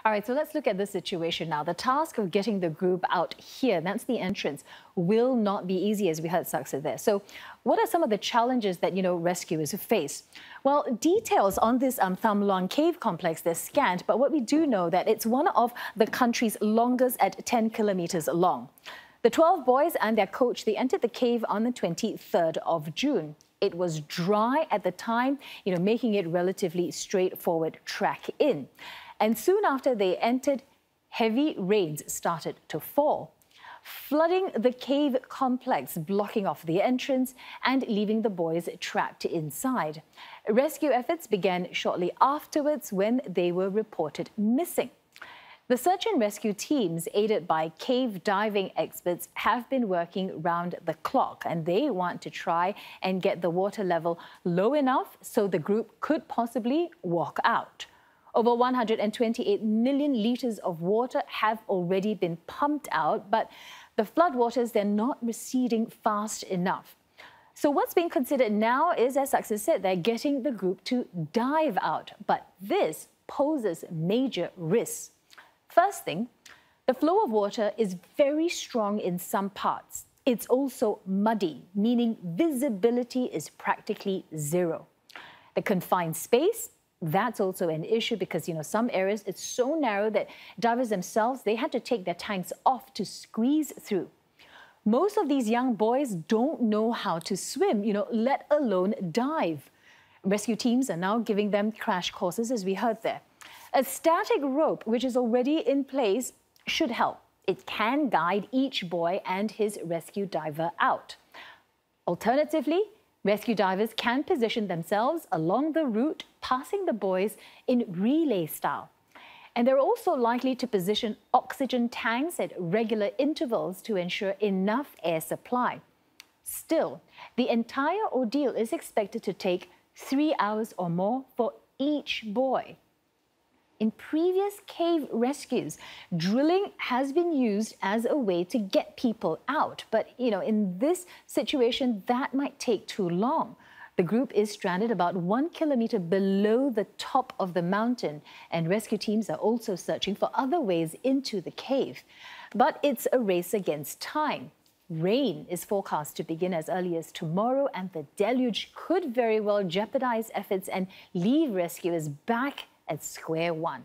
All right, so let's look at this situation now. The task of getting the group out here, that's the entrance, will not be easy, as we heard Saksa there. So what are some of the challenges that, rescuers face? Well, details on this Tham Luang cave complex, they're scant, but what we do know that it's one of the country's longest at 10 kilometers long. The 12 boys and their coach, they entered the cave on the 23rd of June. It was dry at the time, making it relatively straightforward track in. And soon after they entered, heavy rains started to fall, flooding the cave complex, blocking off the entrance and leaving the boys trapped inside. Rescue efforts began shortly afterwards when they were reported missing. The search and rescue teams, aided by cave diving experts, have been working round the clock, and they want to try and get the water level low enough so the group could possibly walk out. Over 128 million litres of water have already been pumped out, but the floodwaters, they're not receding fast enough. So what's being considered now is, as Saksa said, they're getting the group to dive out. But this poses major risks. First thing, the flow of water is very strong in some parts. It's also muddy, meaning visibility is practically zero. The confined space, that's also an issue because, some areas, it's so narrow that divers themselves, they had to take their tanks off to squeeze through. Most of these young boys don't know how to swim, let alone dive. Rescue teams are now giving them crash courses, as we heard there. A static rope, which is already in place, should help. It can guide each boy and his rescue diver out. Alternatively, rescue divers can position themselves along the route, passing the boys in relay style. And they're also likely to position oxygen tanks at regular intervals to ensure enough air supply. Still, the entire ordeal is expected to take 3 hours or more for each boy. In previous cave rescues, drilling has been used as a way to get people out. But, in this situation, that might take too long. The group is stranded about 1 kilometer below the top of the mountain, and rescue teams are also searching for other ways into the cave. But it's a race against time. Rain is forecast to begin as early as tomorrow, and the deluge could very well jeopardize efforts and leave rescuers back at square one.